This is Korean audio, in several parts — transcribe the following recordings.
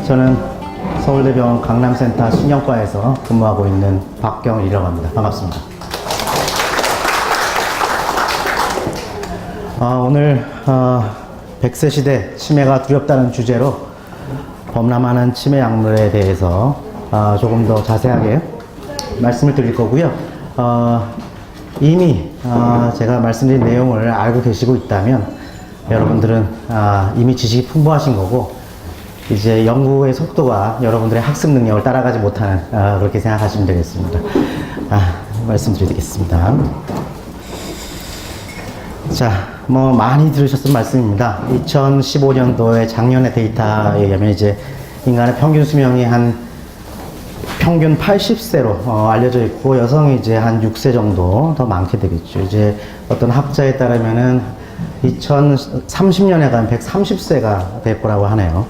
저는 서울대병원 강남센터 신경과에서 근무하고 있는 박경일이라고 합니다. 반갑습니다. 오늘 100세 시대 치매가 두렵다는 주제로 범람하는 치매 약물에 대해서 조금 더 자세하게 말씀을 드릴 거고요. 이미 제가 말씀드린 내용을 알고 계시고 있다면 여러분들은 이미 지식이 풍부하신 거고, 이제 연구의 속도가 여러분들의 학습 능력을 따라가지 못하는 그렇게 생각하시면 되겠습니다. 말씀드리겠습니다. 자, 많이 들으셨던 말씀입니다. 2015년도에 작년의 데이터에 의하면 이제 인간의 평균 수명이 평균 80세로 알려져 있고, 여성이 이제 한 6세 정도 더 많게 되겠죠. 이제 어떤 학자에 따르면은 2030년에 가면 130세가 될 거라고 하네요.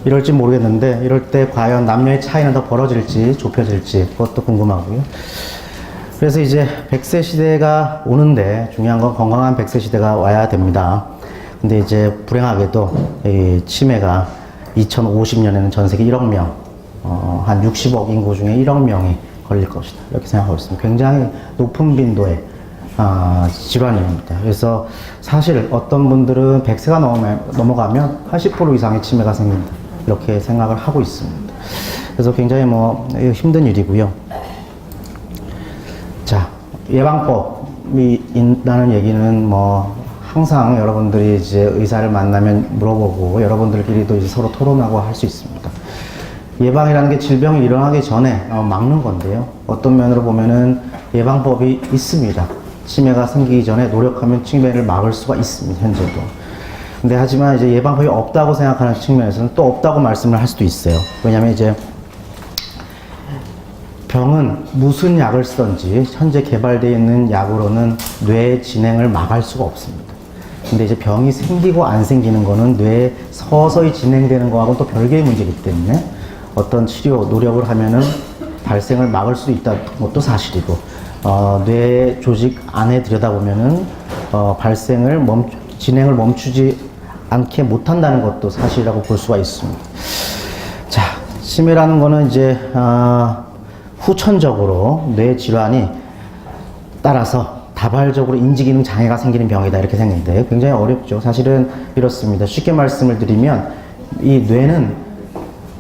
이럴지 모르겠는데, 이럴 때 과연 남녀의 차이는 더 벌어질지 좁혀질지 그것도 궁금하고요. 그래서 이제 100세 시대가 오는데, 중요한 건 건강한 100세 시대가 와야 됩니다. 근데 이제 불행하게도 이 치매가 2050년에는 전 세계 1억 명, 한 60억 인구 중에 1억 명이 걸릴 것이다, 이렇게 생각하고 있습니다. 굉장히 높은 빈도의 질환입니다. 그래서 사실 어떤 분들은 100세가 넘어가면 80% 이상의 치매가 생긴다, 이렇게 생각을 하고 있습니다. 그래서 굉장히 힘든 일이고요. 자, 예방법이 있다는 얘기는 항상 여러분들이 이제 의사를 만나면 물어보고, 여러분들끼리도 이제 서로 토론하고 할 수 있습니다. 예방이라는 게 질병이 일어나기 전에 막는 건데요. 어떤 면으로 보면은 예방법이 있습니다. 치매가 생기기 전에 노력하면 치매를 막을 수가 있습니다, 현재도. 근데 하지만 이제 예방법이 없다고 생각하는 측면에서는 또 없다고 말씀을 할 수도 있어요. 왜냐면 이제 병은 무슨 약을 쓰든지 현재 개발되어 있는 약으로는 뇌의 진행을 막을 수가 없습니다. 근데 이제 병이 생기고 안 생기는 거는 뇌에 서서히 진행되는 거하고 또 별개의 문제이기 때문에 어떤 치료 노력을 하면은 발생을 막을 수 있다는 것도 사실이고, 뇌 조직 안에 들여다보면은 진행을 멈추지 않게 못한다는 것도 사실이라고 볼 수가 있습니다. 자, 치매라는 거는 이제 후천적으로 뇌 질환이 따라서 다발적으로 인지기능 장애가 생기는 병이다, 이렇게 생겼는데 굉장히 어렵죠. 사실은 이렇습니다. 쉽게 말씀을 드리면 이 뇌는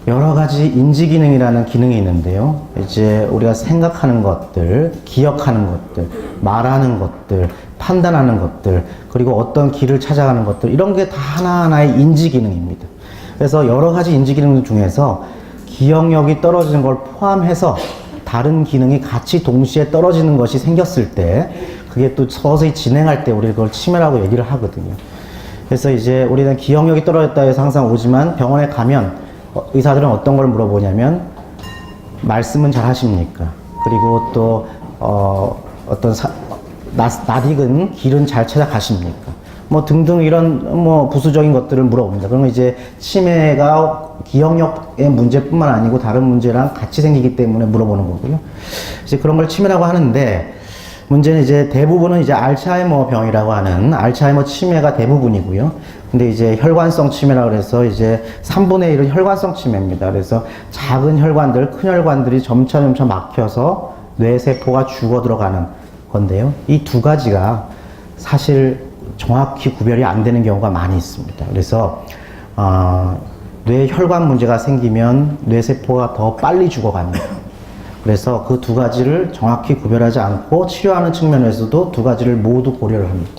여러 가지 인지기능이라는 기능이 있는데요. 이제 우리가 생각하는 것들, 기억하는 것들, 말하는 것들, 판단하는 것들, 그리고 어떤 길을 찾아가는 것들, 이런 게 다 하나하나의 인지기능입니다. 그래서 여러 가지 인지기능 중에서 기억력이 떨어지는 걸 포함해서 다른 기능이 같이 동시에 떨어지는 것이 생겼을 때, 그게 또 서서히 진행할 때 우리 그걸 치매라고 얘기를 하거든요. 그래서 이제 우리는 기억력이 떨어졌다 해서 항상 오지만, 병원에 가면 의사들은 어떤 걸 물어보냐면 말씀은 잘 하십니까? 그리고 또 낯익은 길은 잘 찾아가십니까? 등등 이런 부수적인 것들을 물어봅니다. 그러면 이제 치매가 기억력의 문제뿐만 아니고 다른 문제랑 같이 생기기 때문에 물어보는 거고요. 이제 그런 걸 치매라고 하는데, 문제는 이제 대부분은 이제 알츠하이머 병이라고 하는 알츠하이머 치매가 대부분이고요. 근데 이제 혈관성 치매라고 해서 이제 3분의 1은 혈관성 치매입니다. 그래서 작은 혈관들, 큰 혈관들이 점차 막혀서 뇌세포가 죽어 들어가는 건데요. 이 두 가지가 사실 정확히 구별이 안 되는 경우가 많이 있습니다. 그래서 뇌 혈관 문제가 생기면 뇌세포가 더 빨리 죽어갑니다. 그래서 그 두 가지를 정확히 구별하지 않고 치료하는 측면에서도 두 가지를 모두 고려를 합니다.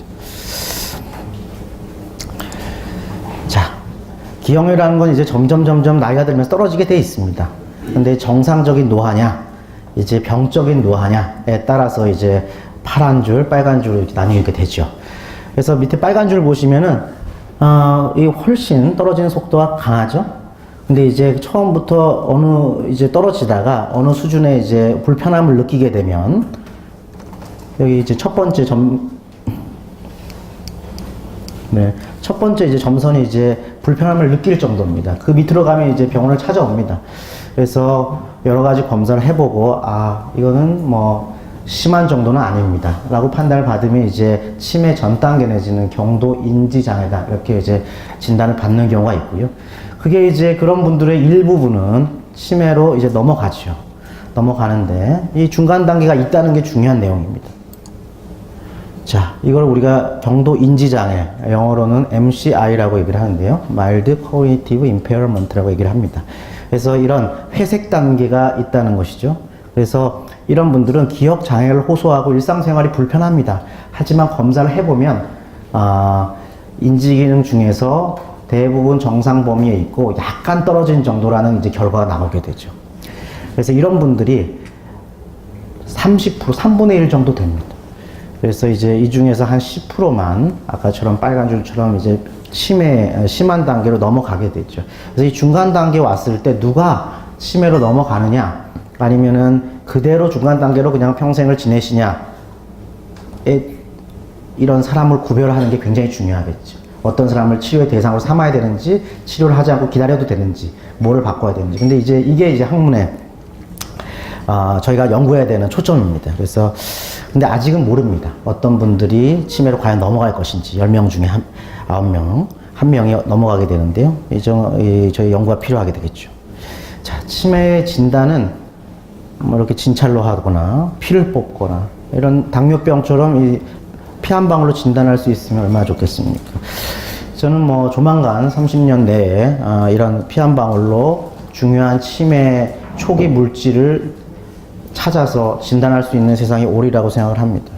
자, 기억력이라는 건 이제 점점 나이가 들면서 떨어지게 돼 있습니다. 근데 정상적인 노화냐, 이제 병적인 노화냐에 따라서 이제 파란 줄, 빨간 줄로 이렇게 나뉘게 되죠. 그래서 밑에 빨간 줄 보시면은 이 훨씬 떨어지는 속도가 강하죠. 근데 이제 처음부터 이제 떨어지다가 어느 수준의 이제 불편함을 느끼게 되면, 여기 이제 첫 번째 이제 점선이 이제 불편함을 느낄 정도입니다. 그 밑으로 가면 이제 병원을 찾아옵니다. 그래서 여러 가지 검사를 해보고, 이거는 심한 정도는 아닙니다 라고 판단을 받으면 이제 치매 전 단계 내지는 경도 인지 장애다, 이렇게 이제 진단을 받는 경우가 있고요. 그게 이제 그런 분들의 일부분은 치매로 이제 넘어가죠. 넘어가는데 이 중간 단계가 있다는 게 중요한 내용입니다. 자, 이걸 우리가 경도 인지장애, 영어로는 MCI라고 얘기를 하는데요. Mild Cognitive Impairment라고 얘기를 합니다. 그래서 이런 회색 단계가 있다는 것이죠. 그래서 이런 분들은 기억 장애를 호소하고 일상생활이 불편합니다. 하지만 검사를 해보면 인지기능 중에서 대부분 정상 범위에 있고 약간 떨어진 정도라는 이제 결과가 나오게 되죠. 그래서 이런 분들이 30%, 3분의 1 정도 됩니다. 그래서 이제 이 중에서 한 10%만 아까처럼 빨간 줄처럼 이제 심한 단계로 넘어가게 되죠. 그래서 이 중간 단계에 왔을 때 누가 치매로 넘어가느냐 아니면은 그대로 중간 단계로 그냥 평생을 지내시냐 이런 사람을 구별하는 게 굉장히 중요하겠죠. 어떤 사람을 치료의 대상으로 삼아야 되는지 치료를 하지 않고 기다려도 되는지 뭐를 바꿔야 되는지. 근데 이제 이게 이제 학문의 저희가 연구해야 되는 초점입니다. 그래서 근데 아직은 모릅니다. 어떤 분들이 치매로 과연 넘어갈 것인지 10명 중에 9명, 1명이 넘어가게 되는데요. 저희 연구가 필요하게 되겠죠. 자, 치매 진단은 뭐 이렇게 진찰로 하거나 피를 뽑거나 이런 당뇨병처럼 이 피 한 방울로 진단할 수 있으면 얼마나 좋겠습니까? 저는 뭐 조만간 30년 내에 이런 피 한 방울로 중요한 치매 초기 물질을 찾아서 진단할 수 있는 세상이 오리라고 생각을 합니다.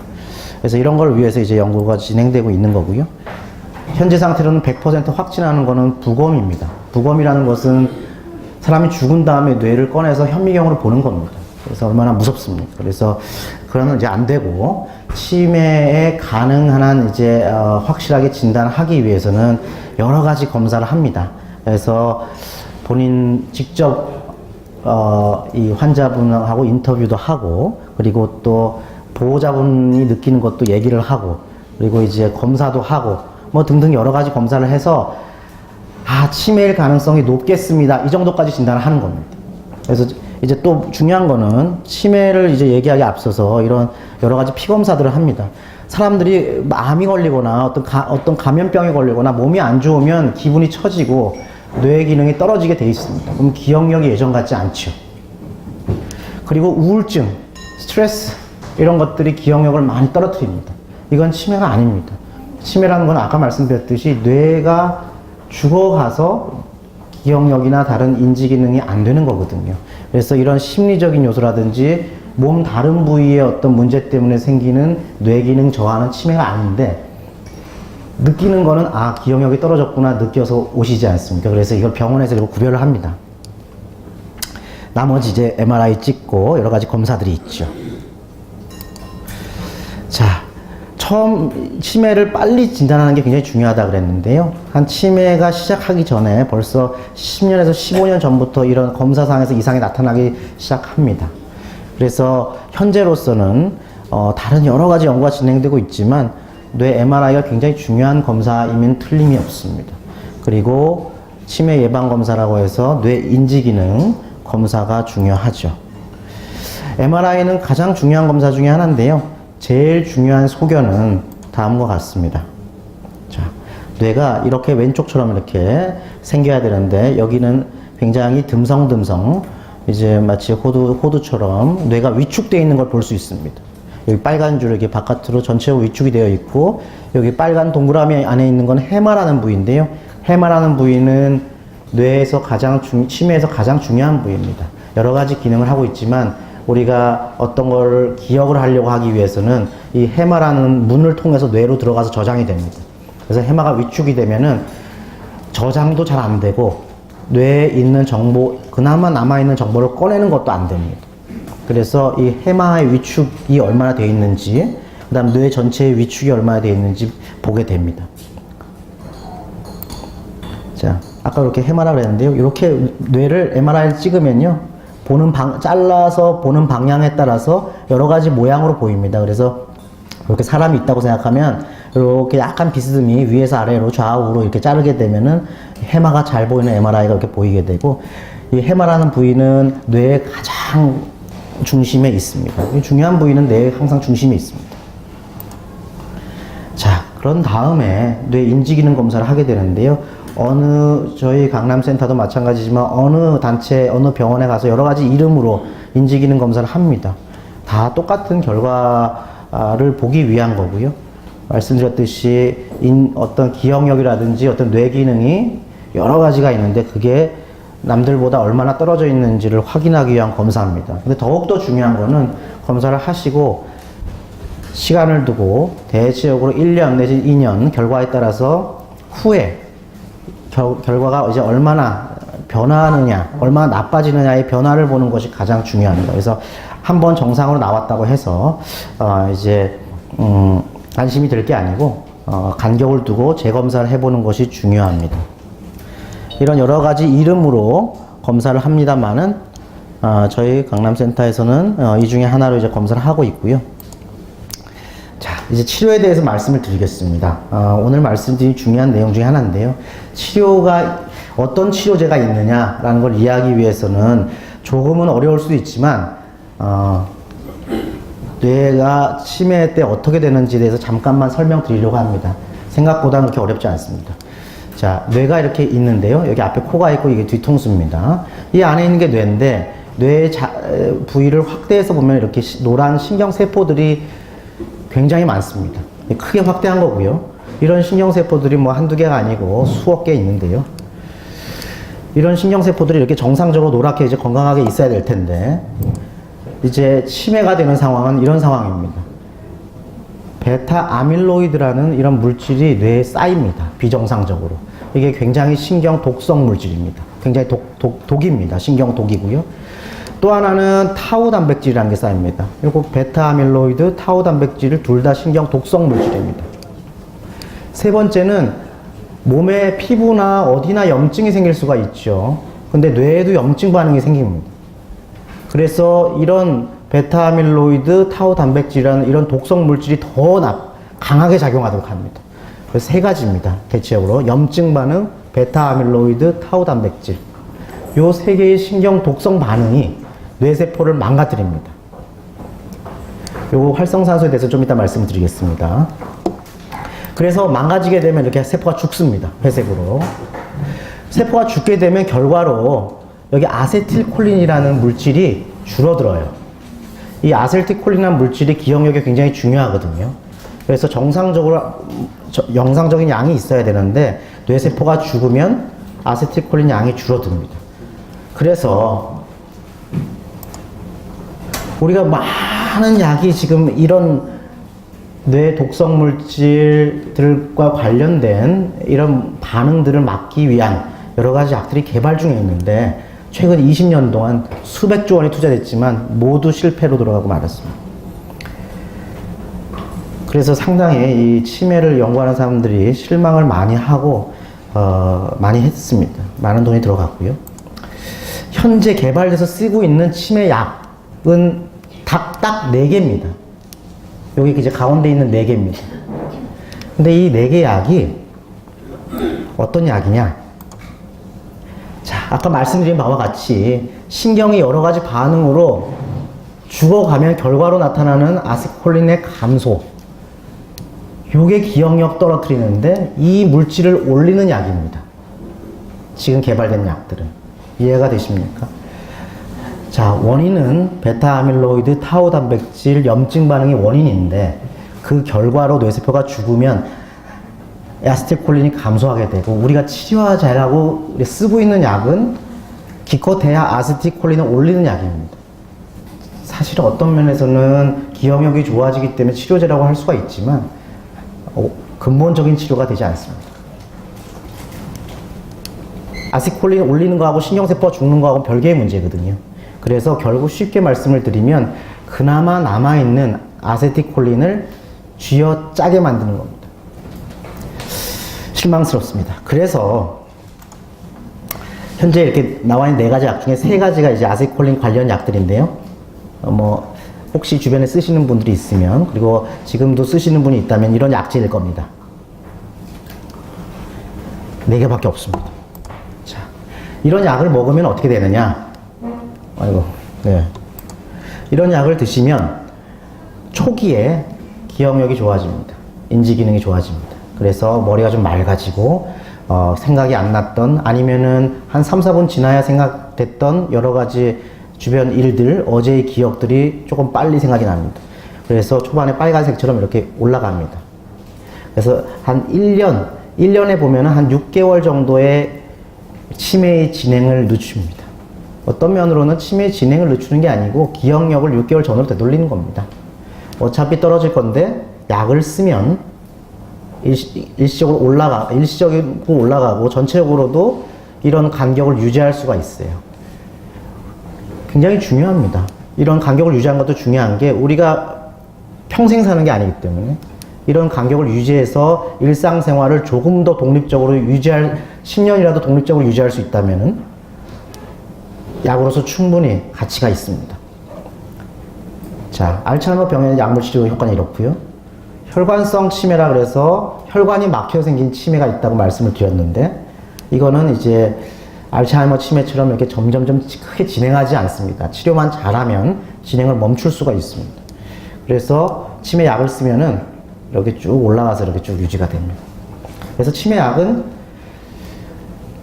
그래서 이런 걸 위해서 이제 연구가 진행되고 있는 거고요. 현재 상태로는 100% 확진하는 거는 부검입니다. 부검이라는 것은 사람이 죽은 다음에 뇌를 꺼내서 현미경으로 보는 겁니다. 그래서 얼마나 무섭습니까? 그래서 그러면 이제 안 되고 치매에 가능한 한 이제 확실하게 진단하기 위해서는 여러 가지 검사를 합니다. 그래서 본인 직접 이 환자분하고 인터뷰도 하고 그리고 또 보호자분이 느끼는 것도 얘기를 하고 그리고 이제 검사도 하고 뭐 등등 여러 가지 검사를 해서 치매일 가능성이 높겠습니다. 이 정도까지 진단을 하는 겁니다. 그래서 이제 또 중요한 거는 치매를 이제 얘기하기 앞서서 이런 여러 가지 피검사들을 합니다. 사람들이 암이 걸리거나 어떤 감염병에 걸리거나 몸이 안 좋으면 기분이 처지고 뇌 기능이 떨어지게 돼 있습니다. 그럼 기억력이 예전 같지 않죠. 그리고 우울증, 스트레스 이런 것들이 기억력을 많이 떨어뜨립니다. 이건 치매가 아닙니다. 치매라는 건 아까 말씀드렸듯이 뇌가 죽어가서 기억력이나 다른 인지 기능이 안 되는 거거든요. 그래서 이런 심리적인 요소라든지 몸 다른 부위의 어떤 문제 때문에 생기는 뇌 기능 저하는 치매가 아닌데 느끼는 거는 기억력이 떨어졌구나 느껴서 오시지 않습니까? 그래서 이걸 병원에서 이걸 구별을 합니다. 나머지 이제 MRI 찍고 여러 가지 검사들이 있죠. 자, 처음 치매를 빨리 진단하는 게 굉장히 중요하다 그랬는데요. 한 치매가 시작하기 전에 벌써 10년에서 15년 전부터 이런 검사상에서 이상이 나타나기 시작합니다. 그래서 현재로서는 다른 여러 가지 연구가 진행되고 있지만 뇌 MRI가 굉장히 중요한 검사이면 틀림이 없습니다. 그리고 치매 예방 검사라고 해서 뇌 인지 기능 검사가 중요하죠. MRI는 가장 중요한 검사 중에 하나인데요. 제일 중요한 소견은 다음과 같습니다. 자, 뇌가 이렇게 왼쪽처럼 이렇게 생겨야 되는데 여기는 굉장히 듬성듬성 이제 마치 호두처럼 뇌가 위축되어 있는 걸 볼 수 있습니다. 여기 빨간 줄 이렇게 바깥으로 전체로 위축이 되어 있고 여기 빨간 동그라미 안에 있는 건 해마라는 부위인데요. 해마라는 부위는 뇌에서 치매에서 가장 중요한 부위입니다. 여러 가지 기능을 하고 있지만 우리가 어떤 걸 기억을 하려고 하기 위해서는 이 해마라는 문을 통해서 뇌로 들어가서 저장이 됩니다. 그래서 해마가 위축이 되면은 저장도 잘 안 되고 뇌에 있는 정보, 그나마 남아있는 정보를 꺼내는 것도 안 됩니다. 그래서 이 해마의 위축이 얼마나 되어 있는지, 그 다음 뇌 전체의 위축이 얼마나 되어 있는지 보게 됩니다. 자, 아까 이렇게 해마라고 했는데요. 이렇게 뇌를 MRI를 찍으면요. 잘라서 보는 방향에 따라서 여러 가지 모양으로 보입니다. 그래서 이렇게 사람이 있다고 생각하면 이렇게 약간 비스듬히 위에서 아래로 좌우로 이렇게 자르게 되면은 해마가 잘 보이는 MRI가 이렇게 보이게 되고, 이 해마라는 부위는 뇌의 가장 중심에 있습니다. 이 중요한 부위는 뇌의 항상 중심에 있습니다. 자, 그런 다음에 뇌 인지기능 검사를 하게 되는데요. 저희 강남센터도 마찬가지지만 어느 단체, 어느 병원에 가서 여러 가지 이름으로 인지기능 검사를 합니다. 다 똑같은 결과를 보기 위한 거고요. 말씀드렸듯이 어떤 기억력이라든지 어떤 뇌 기능이 여러 가지가 있는데 그게 남들보다 얼마나 떨어져 있는지를 확인하기 위한 검사입니다. 근데 더욱더 중요한 거는 검사를 하시고 시간을 두고 대체적으로 1년 내지 2년 결과에 따라서 후에 결과가 이제 얼마나 변화하느냐, 얼마나 나빠지느냐의 변화를 보는 것이 가장 중요합니다. 그래서 한번 정상으로 나왔다고 해서 안심이 될 게 아니고 간격을 두고 재검사를 해보는 것이 중요합니다. 이런 여러 가지 이름으로 검사를 합니다만은 저희 강남센터에서는 이 중에 하나로 이제 검사를 하고 있고요. 자, 이제 치료에 대해서 말씀을 드리겠습니다. 오늘 말씀드린 중요한 내용 중에 하나인데요. 치료가 어떤 치료제가 있느냐라는 걸 이해하기 위해서는 조금은 어려울 수도 있지만 뇌가 치매 때 어떻게 되는지에 대해서 잠깐만 설명드리려고 합니다. 생각보다 그렇게 어렵지 않습니다. 자, 뇌가 이렇게 있는데요. 여기 앞에 코가 있고 이게 뒤통수입니다. 이 안에 있는 게 뇌인데 뇌의 부위를 확대해서 보면 이렇게 노란 신경세포들이 굉장히 많습니다. 크게 확대한 거고요. 이런 신경세포들이 뭐 한두 개가 아니고 수억 개 있는데요. 이런 신경세포들이 이렇게 정상적으로 노랗게 이제 건강하게 있어야 될 텐데 이제 치매가 되는 상황은 이런 상황입니다. 베타 아밀로이드라는 이런 물질이 뇌에 쌓입니다. 비정상적으로. 이게 굉장히 신경 독성 물질입니다. 굉장히 독입니다. 신경 독이고요. 또 하나는 타우 단백질이라는 게 쌓입니다. 그리고 베타 아밀로이드, 타우 단백질을 둘 다 신경 독성 물질입니다. 세 번째는 몸의 피부나 어디나 염증이 생길 수가 있죠. 근데 뇌에도 염증 반응이 생깁니다. 그래서 이런 베타 아밀로이드, 타우 단백질이라는 이런 독성 물질이 더 강하게 작용하도록 합니다. 그래서 세 가지입니다. 대체적으로 염증 반응, 베타 아밀로이드, 타우 단백질. 요 세 개의 신경 독성 반응이 뇌세포를 망가뜨립니다. 요 활성산소에 대해서 좀 이따 말씀을 드리겠습니다. 그래서 망가지게 되면 이렇게 세포가 죽습니다. 회색으로. 세포가 죽게 되면 결과로 여기 아세틸콜린이라는 물질이 줄어들어요. 이 아세틸콜린이라는 물질이 기억력에 굉장히 중요하거든요. 그래서 정상적으로 영상적인 양이 있어야 되는데 뇌세포가 죽으면 아세틸콜린 양이 줄어듭니다. 그래서 우리가 많은 약이 지금 이런 뇌 독성 물질들과 관련된 이런 반응들을 막기 위한 여러 가지 약들이 개발 중에 있는데 최근 20년 동안 수백조 원이 투자됐지만 모두 실패로 돌아가고 말았습니다. 그래서 상당히 이 치매를 연구하는 사람들이 실망을 많이 하고 많이 했습니다. 많은 돈이 들어갔고요. 현재 개발돼서 쓰고 있는 치매 약은 딱 4개입니다. 여기 이제 가운데 있는 4개입니다. 근데 이 4개 약이 어떤 약이냐? 자, 아까 말씀드린 바와 같이 신경이 여러 가지 반응으로 죽어가면 결과로 나타나는 아세틸콜린의 감소. 요게 기억력 떨어뜨리는데 이 물질을 올리는 약입니다. 지금 개발된 약들은. 이해가 되십니까? 자, 원인은 베타 아밀로이드, 타우 단백질, 염증 반응이 원인인데 그 결과로 뇌세포가 죽으면 아세틸콜린이 감소하게 되고 우리가 치료하자라고 쓰고 있는 약은 기껏해야 아세틸콜린을 올리는 약입니다. 사실은 어떤 면에서는 기억력이 좋아지기 때문에 치료제라고 할 수가 있지만 근본적인 치료가 되지 않습니다. 아세틸콜린 올리는 거하고 신경세포가 죽는 거하고 별개의 문제거든요. 그래서 결국 쉽게 말씀을 드리면 그나마 남아있는 아세틸콜린을 쥐어짜게 만드는 겁니다. 실망스럽습니다. 그래서 현재 이렇게 나와 있는 4가지 약 중에 3가지가 이제 아세틸콜린 관련 약들인데요. 혹시 주변에 쓰시는 분들이 있으면 그리고 지금도 쓰시는 분이 있다면 이런 약제일 겁니다. 4개밖에 없습니다. 자, 이런 약을 먹으면 어떻게 되느냐? 아이고, 네. 이런 약을 드시면 초기에 기억력이 좋아집니다. 인지 기능이 좋아집니다. 그래서 머리가 좀 맑아지고 생각이 안 났던, 아니면은 한 3, 4분 지나야 생각됐던 여러 가지 주변 일들, 어제의 기억들이 조금 빨리 생각이 납니다. 그래서 초반에 빨간색처럼 이렇게 올라갑니다. 그래서 한 1년에 보면은 한 6개월 정도의 치매의 진행을 늦춥니다. 어떤 면으로는 치매의 진행을 늦추는 게 아니고 기억력을 6개월 전으로 되돌리는 겁니다. 어차피 떨어질 건데 약을 쓰면 일시적으로 올라가고 전체적으로도 이런 간격을 유지할 수가 있어요. 굉장히 중요합니다. 이런 간격을 유지하는 것도 중요한 게 우리가 평생 사는 게 아니기 때문에 이런 간격을 유지해서 일상생활을 조금 더 독립적으로 10년이라도 독립적으로 유지할 수 있다면은 약으로서 충분히 가치가 있습니다. 자, 알츠하이머 병의 약물 치료 효과는 이렇고요. 혈관성 치매라 그래서 혈관이 막혀 생긴 치매가 있다고 말씀을 드렸는데, 이거는 이제 알츠하이머 치매처럼 이렇게 점점점 크게 진행하지 않습니다. 치료만 잘하면 진행을 멈출 수가 있습니다. 그래서 치매 약을 쓰면은 이렇게 쭉 올라가서 이렇게 쭉 유지가 됩니다. 그래서 치매 약은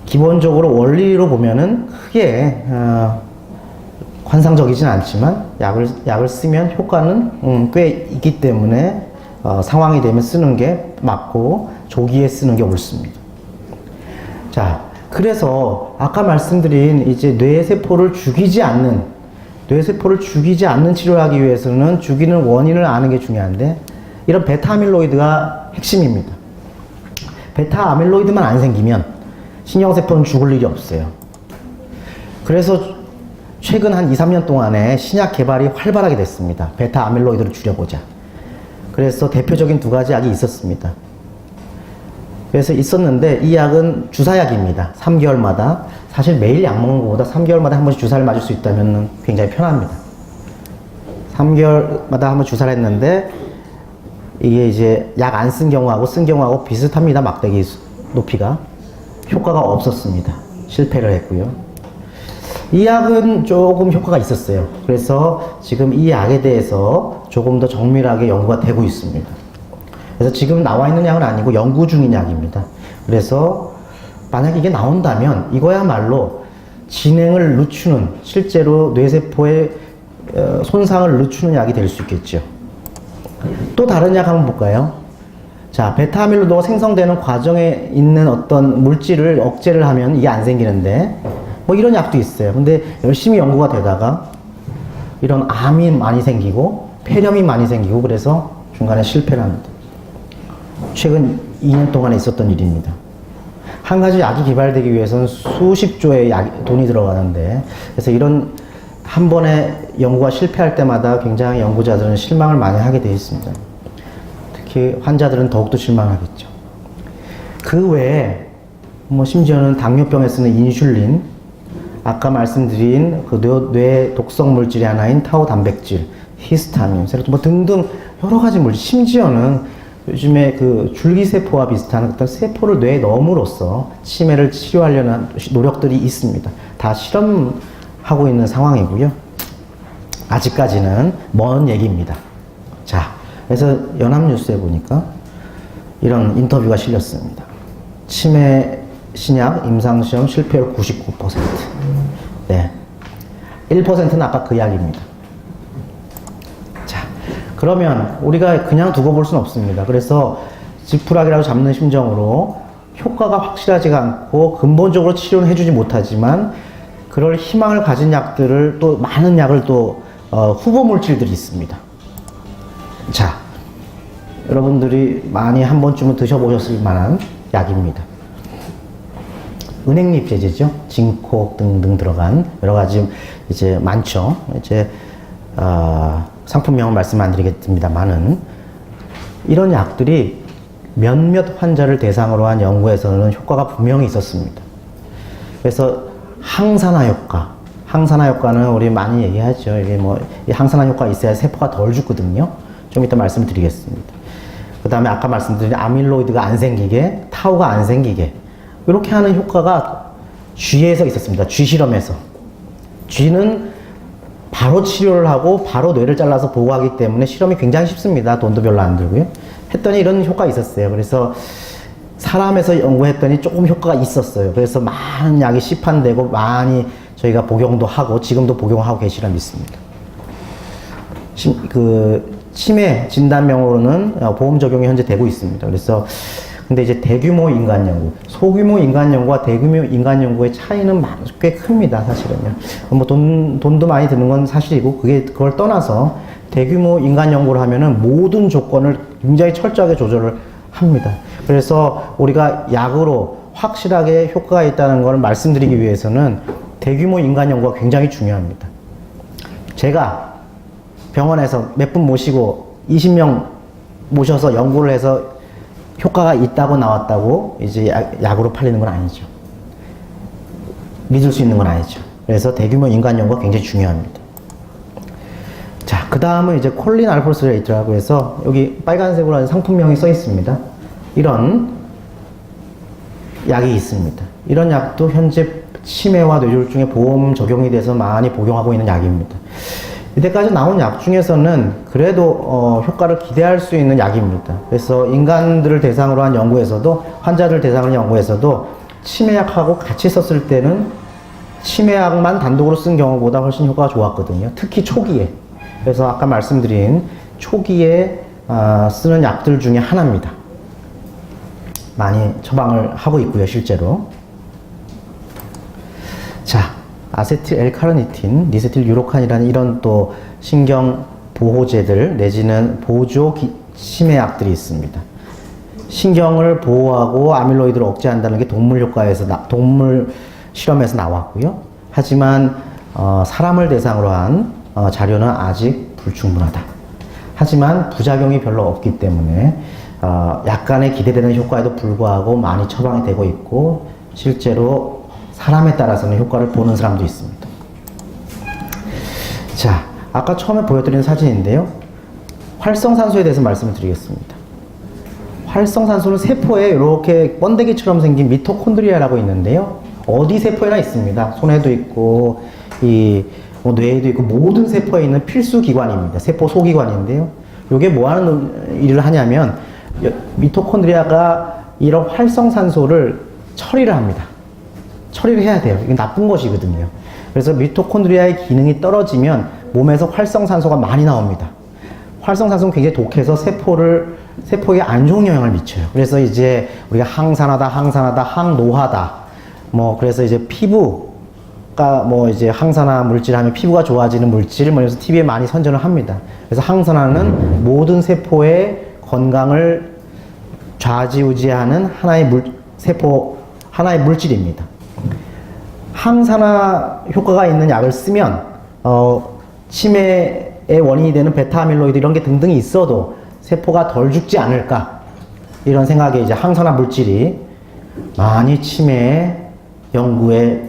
기본적으로 원리로 보면은 크게 환상적이진 않지만 약을 쓰면 효과는 꽤 있기 때문에 상황이 되면 쓰는 게 맞고 조기에 쓰는 게 옳습니다. 자, 그래서 아까 말씀드린 이제 뇌세포를 죽이지 않는 치료하기 위해서는 죽이는 원인을 아는 게 중요한데, 이런 베타 아밀로이드가 핵심입니다. 베타 아밀로이드만 안 생기면 신경세포는 죽을 일이 없어요. 그래서 최근 한 2, 3년 동안에 신약 개발이 활발하게 됐습니다. 베타 아밀로이드를 줄여보자. 그래서 대표적인 두 가지 약이 있었습니다. 그래서 있었는데 이 약은 주사약입니다. 3개월마다. 사실 매일 약 먹는 것보다 3개월마다 한 번씩 주사를 맞을 수 있다면 굉장히 편합니다. 3개월마다 한 번 주사를 했는데 이게 이제 약 안 쓴 경우하고 쓴 경우하고 비슷합니다. 막대기 높이가. 효과가 없었습니다. 실패를 했고요. 이 약은 조금 효과가 있었어요. 그래서 지금 이 약에 대해서 조금 더 정밀하게 연구가 되고 있습니다. 그래서 지금 나와 있는 약은 아니고 연구 중인 약입니다. 그래서 만약 이게 나온다면 이거야말로 진행을 늦추는, 실제로 뇌세포의 손상을 늦추는 약이 될 수 있겠죠. 또 다른 약 한번 볼까요? 자, 베타 아밀로이드가 생성되는 과정에 있는 어떤 물질을 억제를 하면 이게 안 생기는데, 뭐 이런 약도 있어요. 근데 열심히 연구가 되다가 이런 암이 많이 생기고 폐렴이 많이 생기고 그래서 중간에 실패를 합니다. 최근 2년 동안에 있었던 일입니다. 한 가지 약이 개발되기 위해서는 수십 조의 돈이 들어가는데, 그래서 이런 한 번에 연구가 실패할 때마다 굉장히 연구자들은 실망을 많이 하게 되어 있습니다. 특히 환자들은 더욱더 실망하겠죠. 그 외에 뭐 심지어는 당뇨병에 쓰는 인슐린, 아까 말씀드린 그 뇌 독성 물질이 하나인 타우 단백질, 히스타민, 세로토닌 뭐 등등 여러 가지 물질, 심지어는 요즘에 그 줄기세포와 비슷한 어떤 세포를 뇌에 넣음으로써 치매를 치료하려는 노력들이 있습니다. 다 실험하고 있는 상황이고요. 아직까지는 먼 얘기입니다. 자, 그래서 연합뉴스에 보니까 이런 인터뷰가 실렸습니다. 치매 신약 임상시험 실패율 99%. 네. 1%는 아까 그 약입니다. 자, 그러면 우리가 그냥 두고 볼 수는 없습니다. 그래서 지푸라기라도 잡는 심정으로 효과가 확실하지가 않고 근본적으로 치료는 해주지 못하지만 그럴 희망을 가진 약들을 또 많은 약을 또 후보 물질들이 있습니다. 자, 여러분들이 많이 한 번쯤은 드셔보셨을 만한 약입니다. 은행잎 제제죠. 진콕 등등 들어간 여러 가지 이제 많죠. 이제 상품명은 말씀 안 드리겠습니다만은 이런 약들이 몇몇 환자를 대상으로 한 연구에서는 효과가 분명히 있었습니다. 그래서 항산화 효과는 우리 많이 얘기하죠. 이게 뭐 이 항산화 효과가 있어야 세포가 덜 죽거든요. 좀 이따 말씀을 드리겠습니다. 그 다음에 아까 말씀드린 아밀로이드가 안 생기게, 타우가 안 생기게 이렇게 하는 효과가 쥐에서 있었습니다. 쥐 실험에서. 쥐는 바로 치료를 하고 바로 뇌를 잘라서 보고하기 때문에 실험이 굉장히 쉽습니다. 돈도 별로 안 들고요. 했더니 이런 효과가 있었어요. 그래서 사람에서 연구했더니 조금 효과가 있었어요. 그래서 많은 약이 시판되고 많이 저희가 복용도 하고 지금도 복용하고 계시라 믿습니다. 치매 진단명으로는 보험 적용이 현재 되고 있습니다. 그래서 근데 이제 대규모 인간 연구, 소규모 인간 연구와 대규모 인간 연구의 차이는 꽤 큽니다, 사실은요. 뭐 돈도 많이 드는 건 사실이고, 그걸 떠나서 대규모 인간 연구를 하면은 모든 조건을 굉장히 철저하게 조절을 합니다. 그래서 우리가 약으로 확실하게 효과가 있다는 걸 말씀드리기 위해서는 대규모 인간 연구가 굉장히 중요합니다. 제가 병원에서 몇 분 모시고 20명 모셔서 연구를 해서 효과가 있다고 나왔다고 이제 약으로 팔리는 건 아니죠. 믿을 수 있는 건 아니죠. 그래서 대규모 인간 연구가 굉장히 중요합니다. 자, 그 다음은 이제 콜린 알포스레이트라고 해서 여기 빨간색으로 한 상품명이 써 있습니다. 이런 약이 있습니다. 이런 약도 현재 치매와 뇌졸중에 보험 적용이 돼서 많이 복용하고 있는 약입니다. 이때까지 나온 약 중에서는 그래도 효과를 기대할 수 있는 약입니다. 그래서 인간들을 대상으로 한 연구에서도, 환자들 대상으로 한 연구에서도 치매약하고 같이 썼을 때는 치매약만 단독으로 쓴 경우보다 훨씬 효과가 좋았거든요. 특히 초기에. 그래서 아까 말씀드린 초기에 쓰는 약들 중에 하나입니다. 많이 처방을 하고 있고요, 실제로. 자, 아세틸 L-카르니틴, 리세틸 유로칸이라는 이런 또 신경 보호제들 내지는 보조 치매약들이 있습니다. 신경을 보호하고 아밀로이드를 억제한다는 게 동물 실험에서 나왔고요. 하지만 사람을 대상으로 한 자료는 아직 불충분하다. 하지만 부작용이 별로 없기 때문에 약간의 기대되는 효과에도 불구하고 많이 처방이 되고 있고 실제로 사람에 따라서는 효과를 보는 사람도 있습니다. 자, 아까 처음에 보여드린 사진인데요. 활성산소에 대해서 말씀을 드리겠습니다. 활성산소는 세포에 이렇게 번데기처럼 생긴 미토콘드리아라고 있는데요. 어디 세포에나 있습니다. 손에도 있고 뇌에도 있고 모든 세포에 있는 필수 기관입니다. 세포 소기관인데요. 이게 뭐 하는 일을 하냐면 미토콘드리아가 이런 활성산소를 처리를 합니다. 처리를 해야 돼요. 이게 나쁜 것이거든요. 그래서 미토콘드리아의 기능이 떨어지면 몸에서 활성산소가 많이 나옵니다. 활성산소는 굉장히 독해서 세포에 안 좋은 영향을 미쳐요. 그래서 이제 우리가 항산화다, 항노화다. 그래서 이제 피부가 이제 항산화 물질 하면 피부가 좋아지는 물질, 그래서 TV에 많이 선전을 합니다. 그래서 항산화는 모든 세포의 건강을 좌지우지하는 하나의 물질입니다. 항산화 효과가 있는 약을 쓰면 치매의 원인이 되는 베타아밀로이드 이런 게 등등이 있어도 세포가 덜 죽지 않을까 이런 생각에 이제 항산화 물질이 많이 치매 연구에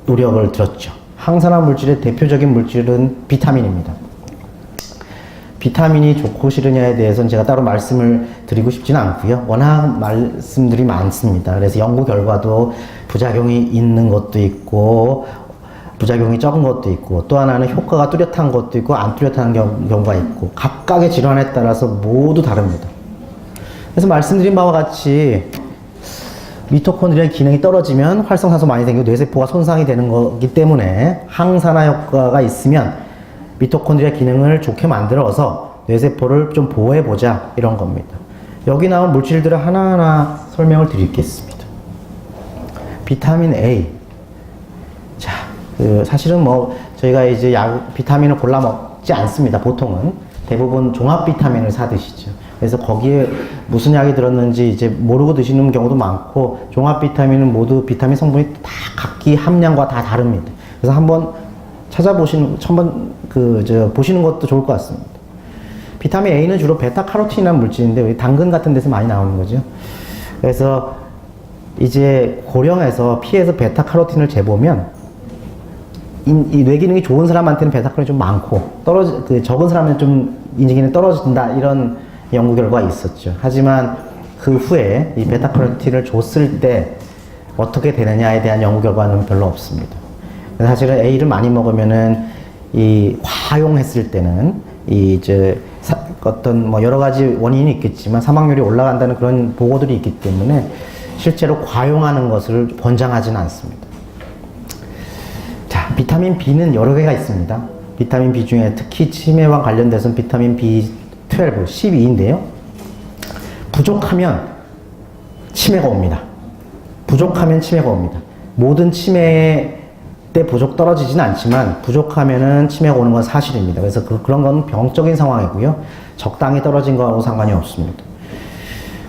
노력을 들었죠. 항산화 물질의 대표적인 물질은 비타민입니다. 비타민이 좋고 싫으냐에 대해서는 제가 따로 말씀을 드리고 싶지는 않고요. 워낙 말씀들이 많습니다. 그래서 연구 결과도 부작용이 있는 것도 있고 부작용이 적은 것도 있고 또 하나는 효과가 뚜렷한 것도 있고 안 뚜렷한 경우가 있고 각각의 질환에 따라서 모두 다릅니다. 그래서 말씀드린 바와 같이 미토콘드리아의 기능이 떨어지면 활성산소 많이 생기고 뇌세포가 손상이 되는 거기 때문에 항산화 효과가 있으면 미토콘드리아 기능을 좋게 만들어서 뇌세포를 좀 보호해보자 이런 겁니다. 여기 나온 물질들을 하나하나 설명을 드리겠습니다. 비타민 A. 자, 사실은 저희가 이제 비타민을 골라 먹지 않습니다. 보통은 대부분 종합 비타민을 사 드시죠. 그래서 거기에 무슨 약이 들었는지 이제 모르고 드시는 경우도 많고 종합 비타민은 모두 비타민 성분이 다 각기 함량과 다 다릅니다. 그래서 한번 보시는 것도 좋을 것 같습니다. 비타민 A는 주로 베타카로틴이라는 물질인데 당근 같은 데서 많이 나오는 거죠. 그래서 이제 고령에서 피에서 베타카로틴을 재보면 이 뇌기능이 좋은 사람한테는 베타카로틴이 좀 많고 적은 사람은 좀 인지기능이 떨어진다 이런 연구 결과가 있었죠. 하지만 그 후에 이 베타카로틴을 줬을 때 어떻게 되느냐에 대한 연구 결과는 별로 없습니다. 사실은 A를 많이 먹으면은 과용했을 때는 이제 어떤 뭐 여러 가지 원인이 있겠지만 사망률이 올라간다는 그런 보고들이 있기 때문에 실제로 과용하는 것을 권장하지는 않습니다. 자, 비타민 B는 여러 개가 있습니다. 비타민 B 중에 특히 치매와 관련돼서는 비타민 B12, 12인데요. 부족하면 치매가 옵니다. 부족하면 치매가 옵니다. 모든 치매 때 부족 떨어지진 않지만 부족하면은 치매가 오는 건 사실입니다. 그래서 그런 건 병적인 상황이고요. 적당히 떨어진 거하고 상관이 없습니다.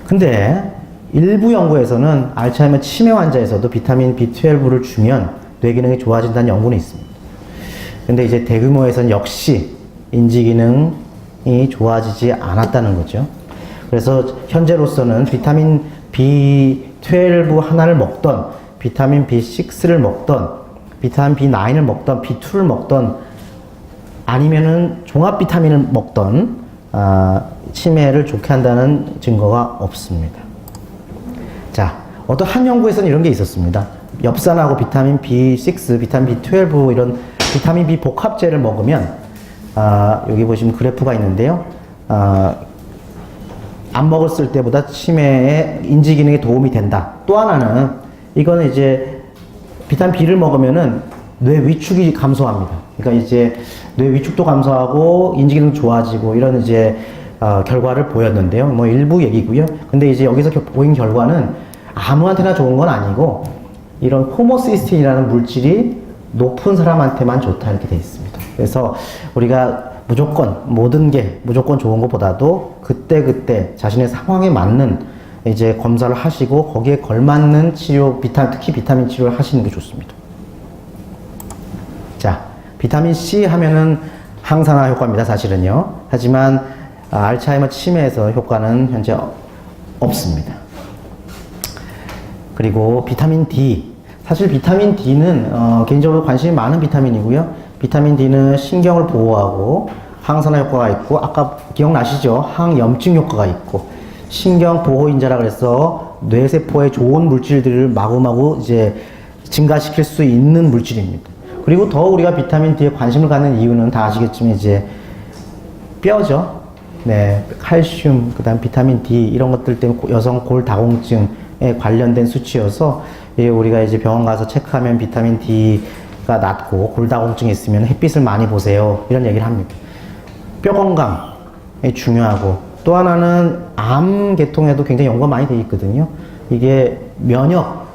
근데 일부 연구에서는 알츠하이머 치매 환자에서도 비타민 B12를 주면 뇌 기능이 좋아진다는 연구는 있습니다. 근데 이제 대규모에서는 역시 인지 기능이 좋아지지 않았다는 거죠. 그래서 현재로서는 비타민 B12 하나를 먹던 비타민 B6를 먹던 비타민 B9을 먹던 B2를 먹던 아니면은 종합 비타민을 먹던 치매를 좋게 한다는 증거가 없습니다. 자, 어떤 한 연구에서는 이런 게 있었습니다. 엽산하고 비타민 B6, 비타민 B12 이런 비타민 B 복합제를 먹으면 여기 보시면 그래프가 있는데요. 안 먹었을 때보다 치매의 인지 기능에 도움이 된다. 또 하나는 이거는 이제 비타민 B를 먹으면은 뇌 위축이 감소합니다. 그러니까 이제 뇌 위축도 감소하고 인지 기능 좋아지고 이런 이제 결과를 보였는데요. 뭐 일부 얘기고요. 근데 이제 여기서 보인 결과는 아무한테나 좋은 건 아니고 이런 호모시스틴이라는 물질이 높은 사람한테만 좋다 이렇게 되어 있습니다. 그래서 우리가 무조건 모든 게 무조건 좋은 것보다도 그때 자신의 상황에 맞는 이제 검사를 하시고 거기에 걸맞는 치료, 특히 비타민 치료를 하시는 게 좋습니다. 자, 비타민 C 하면은 항산화 효과입니다, 사실은요. 하지만 알츠하이머 치매에서 효과는 현재 없습니다. 그리고 비타민 D. 사실 비타민 D는 개인적으로 관심이 많은 비타민이고요. 비타민 D는 신경을 보호하고 항산화 효과가 있고 아까 기억나시죠? 항염증 효과가 있고 신경 보호인자라 그래서 뇌세포에 좋은 물질들을 마구마구 이제 증가시킬 수 있는 물질입니다. 그리고 더 우리가 비타민 D에 관심을 갖는 이유는 다 아시겠지만 이제 뼈죠. 네, 칼슘, 그다음 비타민 D 이런 것들 때문에 여성 골다공증에 관련된 수치여서 우리가 이제 병원 가서 체크하면 비타민 D가 낮고 골다공증이 있으면 햇빛을 많이 보세요 이런 얘기를 합니다. 뼈 건강이 중요하고 또 하나는 암 계통에도 굉장히 연구가 많이 되어 있거든요. 이게 면역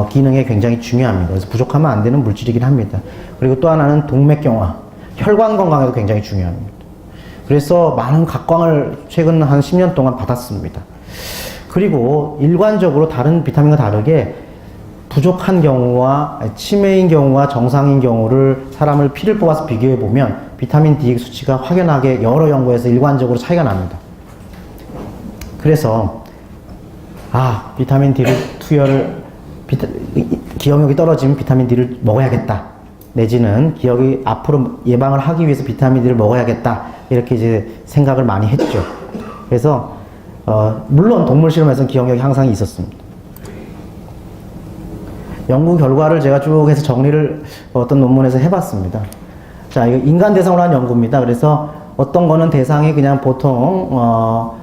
기능에 굉장히 중요합니다. 그래서 부족하면 안 되는 물질이긴 합니다. 그리고 또 하나는 동맥경화, 혈관 건강에도 굉장히 중요합니다. 그래서 많은 각광을 최근 한 10년 동안 받았습니다. 그리고 일관적으로 다른 비타민과 다르게 부족한 경우와 치매인 경우와 정상인 경우를 사람을 피를 뽑아서 비교해 보면 비타민 D 수치가 확연하게 여러 연구에서 일관적으로 차이가 납니다. 그래서 비타민 D를 기억력이 떨어지면 비타민 D를 먹어야겠다. 내지는 기억이 앞으로 예방을 하기 위해서 비타민 D를 먹어야겠다. 이렇게 이제 생각을 많이 했죠. 그래서 물론 동물 실험에서는 기억력 향상이 있었습니다. 연구 결과를 제가 쭉 해서 정리를 어떤 논문에서 해봤습니다. 자, 이거 인간 대상으로 한 연구입니다. 그래서 어떤 거는 대상이 그냥 보통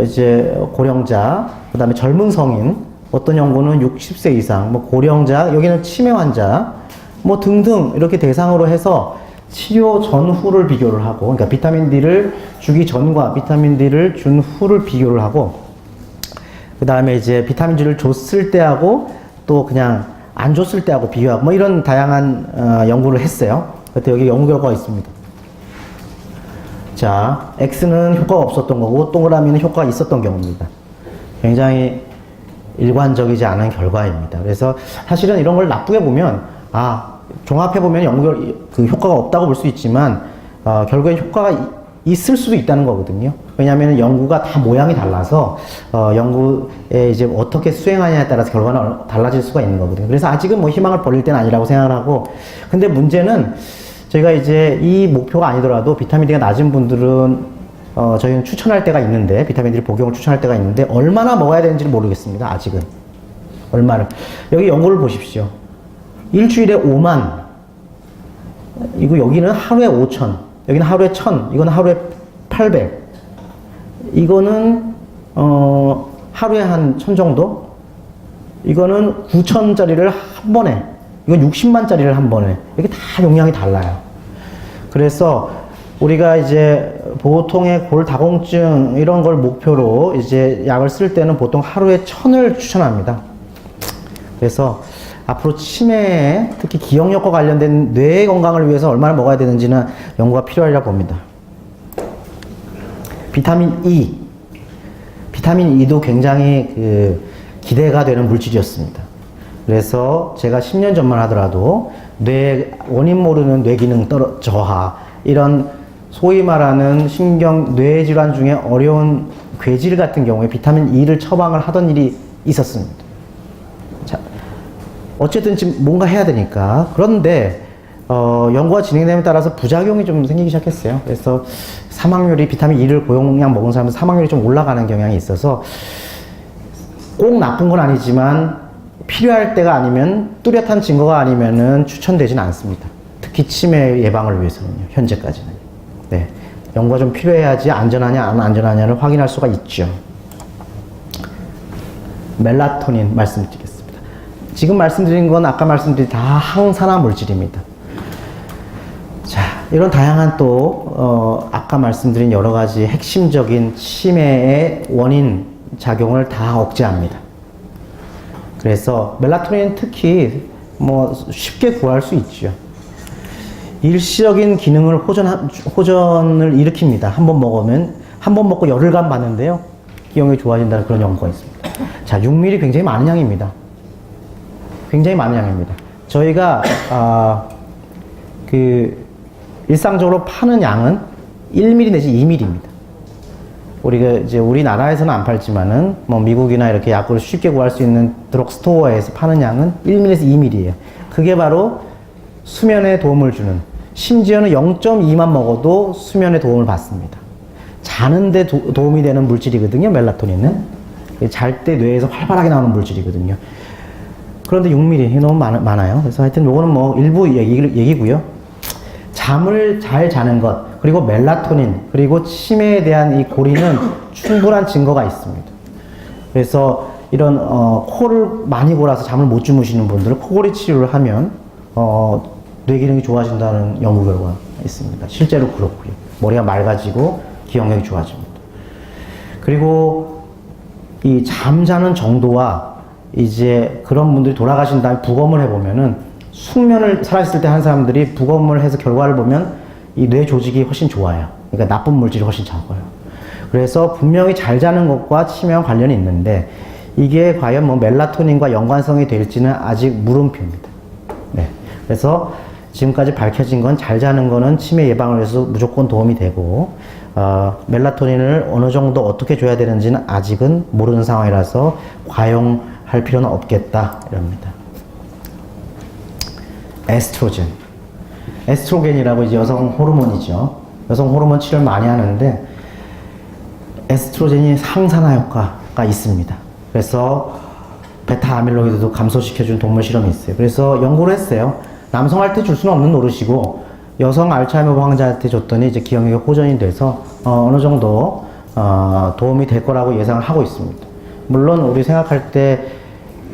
이제 고령자, 그 다음에 젊은 성인, 어떤 연구는 60세 이상, 뭐 고령자, 여기는 치매 환자, 뭐 등등 이렇게 대상으로 해서 치료 전후를 비교를 하고, 그러니까 비타민 D를 주기 전과 비타민 D를 준 후를 비교를 하고, 그 다음에 이제 비타민 D를 줬을 때하고 또 그냥 안 줬을 때하고 비교하고 뭐 이런 다양한 연구를 했어요. 그때 여기 연구 결과가 있습니다. 자, X는 효과가 없었던 거고 동그라미는 효과가 있었던 경우입니다. 굉장히 일관적이지 않은 결과입니다. 그래서 사실은 이런 걸 나쁘게 보면 종합해보면 효과가 없다고 볼 수 있지만 결국엔 효과가 있을 수도 있다는 거거든요. 왜냐하면 연구가 다 모양이 달라서 연구에 이제 어떻게 수행하냐에 따라서 결과는 달라질 수가 있는 거거든요. 그래서 아직은 뭐 희망을 버릴 때는 아니라고 생각을 하고, 근데 문제는 저희가 이제 이 목표가 아니더라도 비타민 D가 낮은 분들은 저희는 추천할 때가 있는데, 비타민 D 복용을 추천할 때가 있는데 얼마나 먹어야 되는지를 모르겠습니다. 아직은 얼마를. 여기 연구를 보십시오. 일주일에 5만, 이거 여기는 하루에 5천. 여기는 하루에 1000, 이거는 하루에 800. 이거는 하루에 한 1000 정도? 이거는 9000짜리를 한 번에, 이건 60만짜리를 한 번에. 이게 다 용량이 달라요. 그래서 우리가 이제 보통의 골다공증 이런 걸 목표로 이제 약을 쓸 때는 보통 하루에 1000을 추천합니다. 그래서 앞으로 치매에 특히 기억력과 관련된 뇌 건강을 위해서 얼마나 먹어야 되는지는 연구가 필요하리라 봅니다. 비타민 E. 비타민 E도 굉장히 기대가 되는 물질이었습니다. 그래서 제가 10년 전만 하더라도 원인 모르는 뇌기능 저하, 이런 소위 말하는 뇌 질환 중에 어려운 괴질 같은 경우에 비타민 E를 처방을 하던 일이 있었습니다. 자, 어쨌든 지금 뭔가 해야 되니까. 그런데 연구가 진행됨에 따라서 부작용이 좀 생기기 시작했어요. 그래서 사망률이 비타민 E를 고용량 먹은 사람은 사망률이 좀 올라가는 경향이 있어서 꼭 나쁜 건 아니지만 필요할 때가 아니면, 뚜렷한 증거가 아니면은 추천되지는 않습니다. 특히 치매 예방을 위해서는요, 현재까지는. 네. 연구가 좀 필요해야지 안전하냐, 안 안전하냐를 확인할 수가 있죠. 멜라토닌 말씀드리겠습니다. 지금 말씀드린 건 아까 말씀드린 다 항산화 물질입니다. 자, 이런 다양한 또, 아까 말씀드린 여러 가지 핵심적인 치매의 원인 작용을 다 억제합니다. 그래서 멜라토닌은 특히 뭐 쉽게 구할 수 있죠. 일시적인 기능을 호전을 일으킵니다. 한 번 먹고 열흘간 봤는데요, 기억력이 좋아진다는 그런 연구가 있습니다. 자, 6ml 굉장히 많은 양입니다. 굉장히 많은 양입니다. 저희가 일상적으로 파는 양은 1ml 내지 2ml입니다. 우리가 이제 우리나라에서는 안 팔지만은 뭐 미국이나 이렇게 약을 쉽게 구할 수 있는 드럭스토어에서 파는 양은 1ml에서 2ml예요. 그게 바로 수면에 도움을 주는, 심지어는 0.2만 먹어도 수면에 도움을 받습니다. 자는데 도움이 되는 물질이거든요, 멜라토닌은. 잘 때 뇌에서 활발하게 나오는 물질이거든요. 그런데 6ml 너무 많아요. 그래서 하여튼 요거는 뭐 일부 얘기고요. 잠을 잘 자는 것, 그리고 멜라토닌, 그리고 치매에 대한 이 고리는 충분한 증거가 있습니다. 그래서 이런 코를 많이 골아서 잠을 못 주무시는 분들은 코골이 치료를 하면 뇌 기능이 좋아진다는 연구 결과가 있습니다. 실제로 그렇고요. 머리가 맑아지고 기억력이 좋아집니다. 그리고 이 잠자는 정도와 이제 그런 분들이 돌아가신 다음에 부검을 해보면은, 숙면을 살아있을 때 한 사람들이 부검을 해서 결과를 보면 이 뇌 조직이 훨씬 좋아요. 그러니까 나쁜 물질이 훨씬 적어요. 그래서 분명히 잘 자는 것과 치매와 관련이 있는데, 이게 과연 뭐 멜라토닌과 연관성이 될지는 아직 물음표입니다. 네. 그래서 지금까지 밝혀진 건 잘 자는 거는 치매 예방을 위해서 무조건 도움이 되고, 멜라토닌을 어느 정도 어떻게 줘야 되는지는 아직은 모르는 상황이라서 과용할 필요는 없겠다, 이럽니다. 에스트로겐이라고 이제 여성 호르몬이죠. 여성 호르몬 치료를 많이 하는데, 에스트로겐이 항산화 효과가 있습니다. 그래서 베타 아밀로이드도 감소시켜준 동물 실험이 있어요. 그래서 연구를 했어요. 남성한테 줄 수는 없는 노릇이고, 여성 알츠하이머 환자한테 줬더니 이제 기억력이 호전이 돼서 어느 정도 도움이 될 거라고 예상을 하고 있습니다. 물론 우리 생각할 때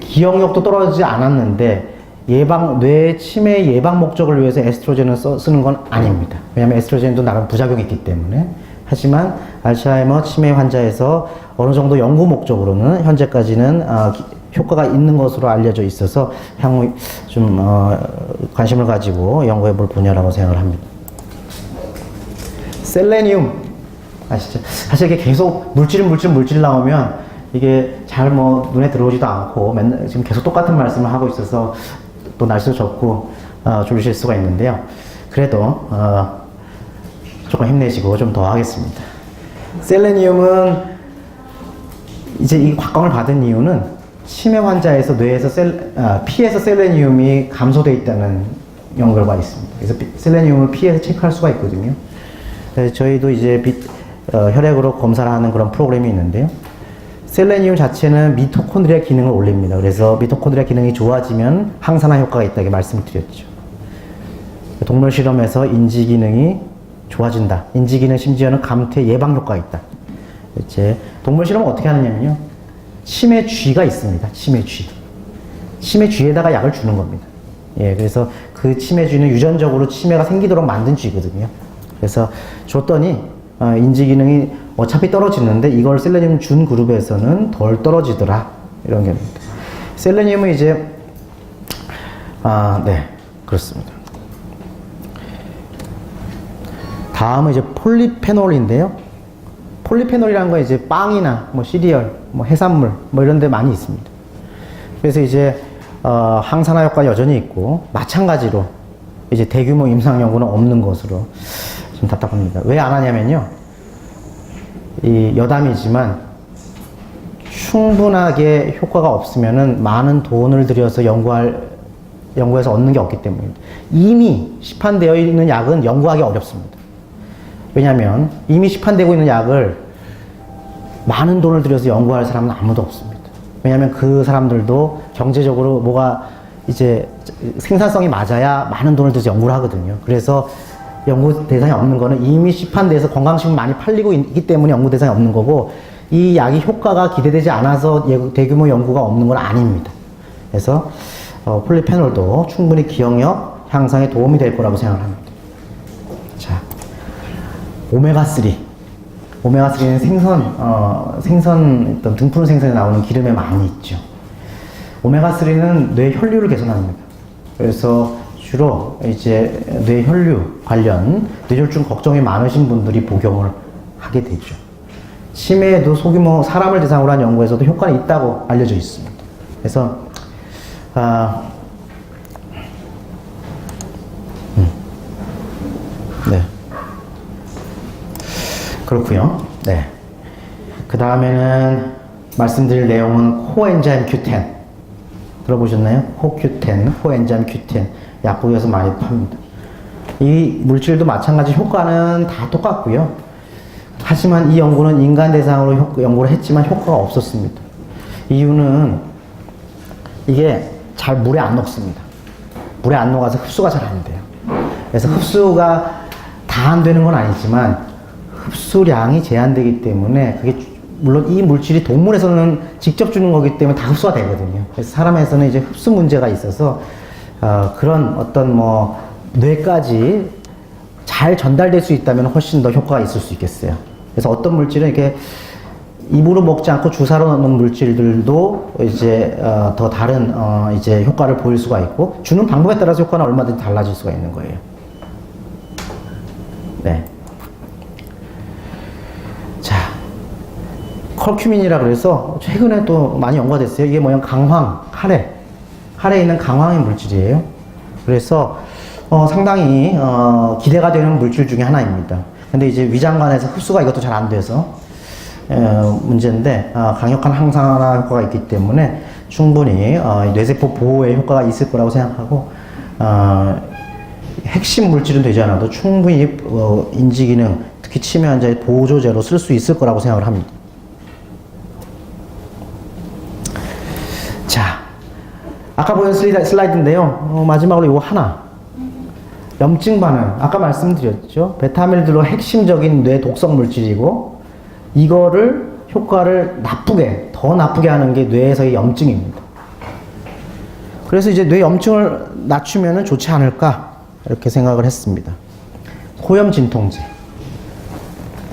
기억력도 떨어지지 않았는데, 뇌 치매 예방 목적을 위해서 에스트로겐을 쓰는 건 아닙니다. 왜냐하면 에스트로겐도 나름 부작용이 있기 때문에. 하지만 알츠하이머 치매 환자에서 어느 정도 연구 목적으로는 현재까지는 효과가 있는 것으로 알려져 있어서 향후 좀 관심을 가지고 연구해 볼 분야라고 생각을 합니다. 셀레니움 아시죠? 사실 이게 계속 물질 나오면 이게 잘 뭐 눈에 들어오지도 않고 맨날 지금 계속 똑같은 말씀을 하고 있어서 또 날씨도 좁고 졸리실 수가 있는데요. 그래도 조금 힘내시고 좀 더 하겠습니다. 셀레니움은 이제 이 곽광을 받은 이유는 치매 환자에서 뇌에서 피에서 셀레니움이 감소되어 있다는 연구 결과가 있습니다. 그래서 셀레니움을 피에서 체크할 수가 있거든요. 그래서 저희도 이제 혈액으로 검사를 하는 그런 프로그램이 있는데요. 셀레니움 자체는 미토콘드리아 기능을 올립니다. 그래서 미토콘드리아 기능이 좋아지면 항산화 효과가 있다고 말씀을 드렸죠. 동물 실험에서 인지 기능이 좋아진다. 인지기능 심지어는 감퇴 예방 효과가 있다. 이제 동물 실험은 어떻게 하느냐면요. 치매 쥐가 있습니다. 치매 쥐. 치매 쥐에다가 약을 주는 겁니다. 예, 그래서 그 치매 쥐는 유전적으로 치매가 생기도록 만든 쥐거든요. 그래서 줬더니 인지 기능이 어차피 떨어지는데 이걸 셀레늄 준 그룹에서는 덜 떨어지더라. 이런 겁니다. 셀레늄은 이제 네, 그렇습니다. 다음은 이제 폴리페놀인데요. 폴리페놀이라는 건 이제 빵이나 뭐 시리얼, 뭐 해산물 뭐 이런 데 많이 있습니다. 그래서 이제 항산화 효과 여전히 있고 마찬가지로 이제 대규모 임상 연구는 없는 것으로 좀 답답합니다. 왜 안 하냐면요. 이 여담이지만 충분하게 효과가 없으면은 많은 돈을 들여서 연구해서 얻는 게 없기 때문입니다. 이미 시판되어 있는 약은 연구하기 어렵습니다. 왜냐하면 이미 시판되고 있는 약을 많은 돈을 들여서 연구할 사람은 아무도 없습니다. 왜냐하면 그 사람들도 경제적으로 뭐가 이제 생산성이 맞아야 많은 돈을 들여서 연구를 하거든요. 그래서 연구 대상이 없는 거는 이미 시판돼서 건강식품 많이 팔리고 있기 때문에 연구 대상이 없는 거고, 이 약이 효과가 기대되지 않아서 대규모 연구가 없는 건 아닙니다. 그래서 폴리페놀도 충분히 기억력 향상에 도움이 될 거라고 생각을 합니다. 자, 오메가3. 오메가3는 생선, 어떤 등푸른 생선에 나오는 기름에 많이 있죠. 오메가3는 뇌 혈류를 개선합니다. 그래서 주로 이제 뇌 혈류 관련 뇌졸중 걱정이 많으신 분들이 복용을 하게 되죠. 치매에도 소규모 사람을 대상으로 한 연구에서도 효과는 있다고 알려져 있습니다. 그래서, 네. 그렇고요. 네. 그 다음에는 말씀드릴 내용은 코엔자임 Q10. 들어보셨나요? 코Q10, 코엔자임 Q10. 약국에서 많이 팝니다. 이 물질도 마찬가지 효과는 다 똑같고요. 하지만 이 연구는 인간 대상으로 연구를 했지만 효과가 없었습니다. 이유는 이게 잘 물에 안 녹습니다. 물에 안 녹아서 흡수가 잘 안 돼요. 그래서 흡수가 다 안 되는 건 아니지만 흡수량이 제한되기 때문에 그게 물론 이 물질이 동물에서는 직접 주는 거기 때문에 다 흡수가 되거든요. 그래서 사람에서는 이제 흡수 문제가 있어서 그런 어떤 뭐 뇌까지 잘 전달될 수 있다면 훨씬 더 효과가 있을 수 있겠어요. 그래서 어떤 물질은 이렇게 입으로 먹지 않고 주사로 넣는 물질들도 이제 더 다른 이제 효과를 보일 수가 있고, 주는 방법에 따라서 효과는 얼마든지 달라질 수가 있는 거예요. 네. 자, 컬큐민이라 그래서 최근에 또 많이 연구가 됐어요. 이게 뭐냐면 강황, 카레에 있는 강황의 물질이에요. 그래서 상당히 기대가 되는 물질 중에 하나입니다. 근데 이제 위장관에서 흡수가 이것도 잘 안 돼서 문제인데 강력한 항산화 효과가 있기 때문에 충분히 뇌세포 보호에 효과가 있을 거라고 생각하고, 핵심 물질은 되지 않아도 충분히 인지기능, 특히 치매 환자의 보조제로 쓸 수 있을 거라고 생각을 합니다. 자, 아까 보여준 슬라이드인데요. 마지막으로 이거 하나. 염증 반응. 아까 말씀드렸죠. 베타아밀로이드가 핵심적인 뇌 독성 물질이고, 이거를 효과를 더 나쁘게 하는 게 뇌에서의 염증입니다. 그래서 이제 뇌 염증을 낮추면 좋지 않을까, 이렇게 생각을 했습니다. 소염진통제.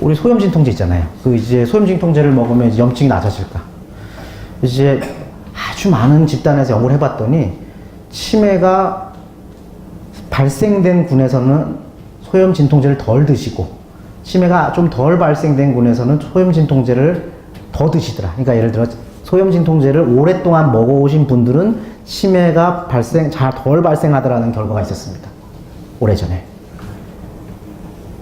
우리 소염진통제 있잖아요. 그 이제 소염진통제를 먹으면 이제 염증이 낮아질까. 이제 아주 많은 집단에서 연구를 해봤더니, 치매가 발생된 군에서는 소염진통제를 덜 드시고, 치매가 좀 덜 발생된 군에서는 소염진통제를 더 드시더라. 그러니까 예를 들어 소염진통제를 오랫동안 먹어오신 분들은 치매가 잘 덜 발생하더라는 결과가 있었습니다. 오래전에.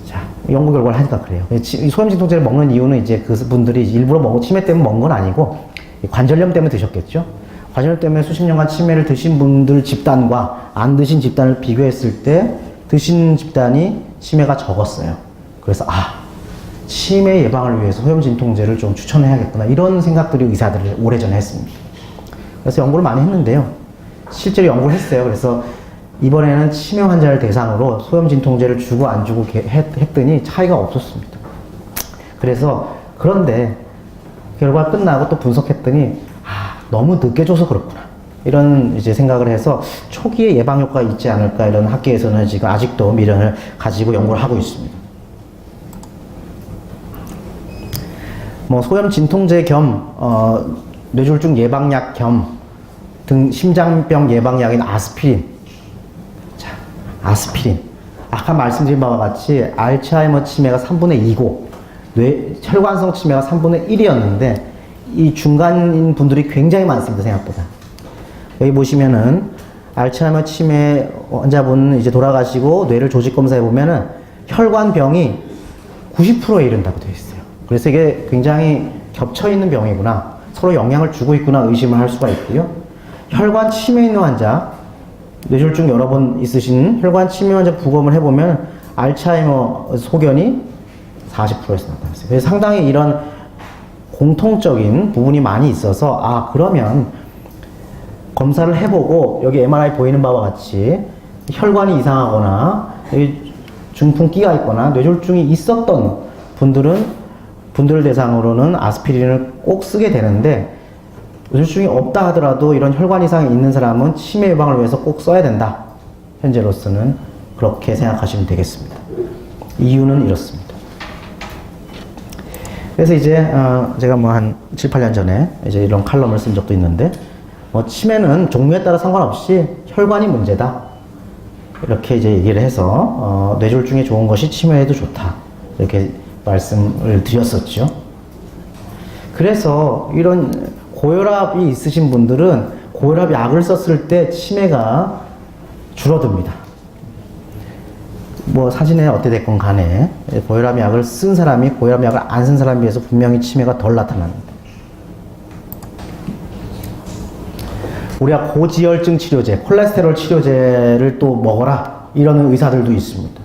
자, 연구 결과를 하니까 그래요. 소염진통제를 먹는 이유는 이제 그 분들이 일부러 치매 때문에 먹은 건 아니고 관절염 때문에 드셨겠죠. 관절염 때문에 수십 년간 치매를 드신 분들 집단과 안 드신 집단을 비교했을 때 드신 집단이 치매가 적었어요. 그래서 치매 예방을 위해서 소염진통제를 좀 추천해야겠구나, 이런 생각들이 의사들이 오래전에 했습니다. 그래서 연구를 많이 했는데요. 실제로 연구를 했어요. 그래서 이번에는 치매 환자를 대상으로 소염 진통제를 주고 안 주고 했더니 차이가 없었습니다. 그래서 그런데 결과 끝나고 또 분석했더니 너무 늦게 줘서 그렇구나 이런 이제 생각을 해서 초기에 예방 효과가 있지 않을까 이런 학계에서는 지금 아직도 미련을 가지고 연구를 하고 있습니다. 뭐 소염 진통제 겸 뇌졸중 예방약 겸 등 심장병 예방약인 아스피린. 자, 아스피린. 아까 말씀드린 바와 같이 알츠하이머 치매가 3분의 2고 혈관성 치매가 3분의 1이었는데 이 중간인 분들이 굉장히 많습니다. 생각보다. 여기 보시면은 알츠하이머 치매 환자분 이제 돌아가시고 뇌를 조직 검사해 보면은 혈관병이 90%에 이른다고 되어 있어요. 그래서 이게 굉장히 겹쳐 있는 병이구나, 서로 영향을 주고 있구나 의심을 할 수가 있고요. 혈관 치매 있는 환자, 뇌졸중 여러 번 있으신 혈관 치매 환자 부검을 해보면 알츠하이머 소견이 40%에서 나타났어요. 그래서 상당히 이런 공통적인 부분이 많이 있어서 그러면 검사를 해보고 여기 MRI 보이는 바와 같이 혈관이 이상하거나 여기 중풍기가 있거나 뇌졸중이 있었던 분들을 대상으로는 아스피린을 꼭 쓰게 되는데, 뇌졸중이 없다 하더라도 이런 혈관 이상이 있는 사람은 치매 예방을 위해서 꼭 써야 된다. 현재로서는 그렇게 생각하시면 되겠습니다. 이유는 이렇습니다. 그래서 이제 제가 뭐 한 7, 8년 전에 이제 이런 칼럼을 쓴 적도 있는데, 치매는 종류에 따라 상관없이 혈관이 문제다, 이렇게 이제 얘기를 해서 뇌졸중에 좋은 것이 치매에도 좋다, 이렇게 말씀을 드렸었죠. 그래서 이런 고혈압이 있으신 분들은 고혈압 약을 썼을 때 치매가 줄어듭니다. 뭐 사진에 어떻게 됐건 간에 고혈압 약을 쓴 사람이 고혈압 약을 안 쓴 사람에 비해서 분명히 치매가 덜 나타납니다. 우리가 고지혈증 치료제, 콜레스테롤 치료제를 또 먹어라 이러는 의사들도 있습니다.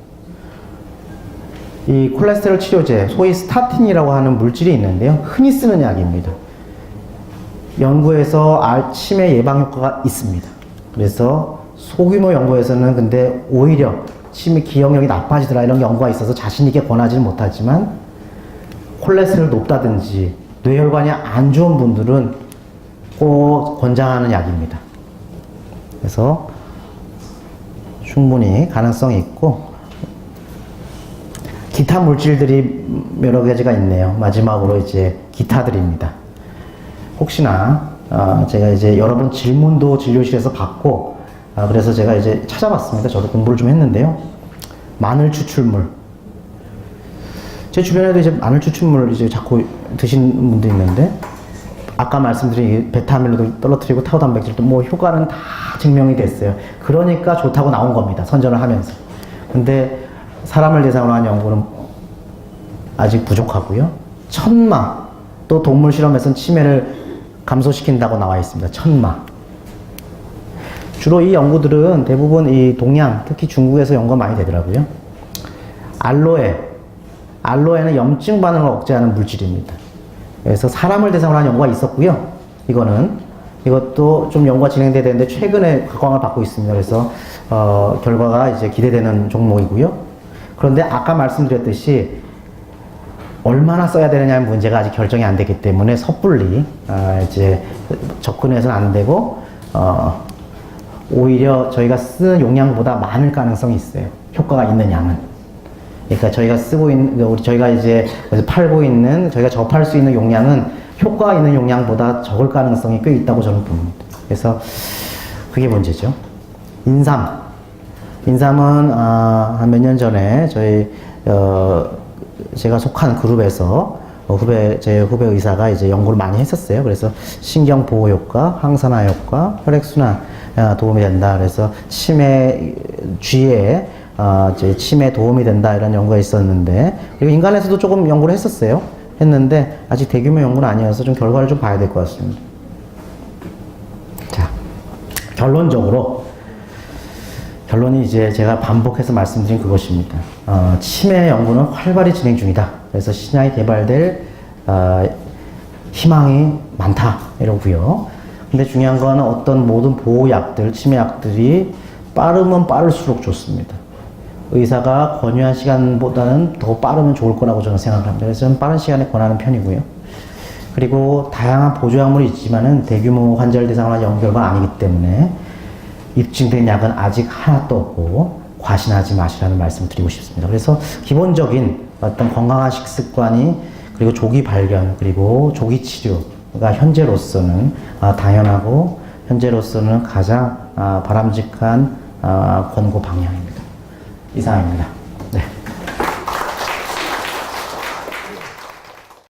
이 콜레스테롤 치료제, 소위 스타틴이라고 하는 물질이 있는데요, 흔히 쓰는 약입니다. 연구에서 치매 예방 효과가 있습니다. 그래서 소규모 연구에서는 근데 오히려 치매 기억력이 나빠지더라 이런 연구가 있어서 자신 있게 권하지는 못하지만, 콜레스테롤 높다든지 뇌혈관이 안 좋은 분들은 꼭 권장하는 약입니다. 그래서 충분히 가능성이 있고, 기타 물질들이 여러 가지가 있네요. 마지막으로 이제 기타들입니다. 혹시나 제가 이제 여러 번 질문도 진료실에서 받고, 그래서 제가 이제 찾아봤습니다. 저도 공부를 좀 했는데요. 마늘 추출물. 제 주변에도 이제 마늘 추출물 이제 자꾸 드시는 분도 있는데, 아까 말씀드린 베타아밀로도 떨어뜨리고 타우 단백질도 뭐 효과는 다 증명이 됐어요. 그러니까 좋다고 나온 겁니다. 선전을 하면서. 근데 사람을 대상으로 한 연구는 아직 부족하고요. 천마, 또 동물 실험에서는 치매를 감소시킨다고 나와 있습니다. 천마. 주로 이 연구들은 대부분 이 동양, 특히 중국에서 연구가 많이 되더라고요. 알로에는 염증 반응을 억제하는 물질입니다. 그래서 사람을 대상으로 한 연구가 있었고요. 이것도 좀 연구가 진행돼야 되는데 최근에 각광을 받고 있습니다. 그래서 결과가 이제 기대되는 종목이고요. 그런데 아까 말씀드렸듯이 얼마나 써야 되느냐는 문제가 아직 결정이 안 됐기 때문에 섣불리 이제 접근해서는 안 되고, 오히려 저희가 쓰는 용량보다 많을 가능성이 있어요. 효과가 있는 양은. 그러니까 저희가 쓰고 있는, 저희가 이제 팔고 있는, 저희가 접할 수 있는 용량은 효과가 있는 용량보다 적을 가능성이 꽤 있다고 저는 봅니다. 그래서 그게 문제죠. 인삼은 한 몇 년 전에 제가 속한 그룹에서 제 후배 의사가 이제 연구를 많이 했었어요. 그래서 신경 보호 효과, 항산화 효과, 혈액 순환 도움이 된다. 그래서 치매 주의에 이제 치매에 도움이 된다 이런 연구가 있었는데, 그리고 인간에서도 조금 연구를 했는데 아직 대규모 연구는 아니어서 좀 결과를 좀 봐야 될 것 같습니다. 자, 결론이 이제 제가 반복해서 말씀드린 그것입니다. 치매 연구는 활발히 진행 중이다. 그래서 신약이 개발될 희망이 많다 이러고요. 근데 중요한 거는 어떤 모든 보호약들, 치매약들이 빠르면 빠를수록 좋습니다. 의사가 권유한 시간보다는 더 빠르면 좋을 거라고 저는 생각합니다. 그래서 저는 빠른 시간에 권하는 편이고요. 그리고 다양한 보조약물이 있지만은 대규모 환자를 대상으로 한 연결은 아니기 때문에 입증된 약은 아직 하나도 없고 과신하지 마시라는 말씀을 드리고 싶습니다. 그래서 기본적인 어떤 건강한 식습관이 그리고 조기 발견 그리고 조기 치료가 현재로서는 당연하고 현재로서는 가장 바람직한 권고 방향입니다. 이상입니다. 네.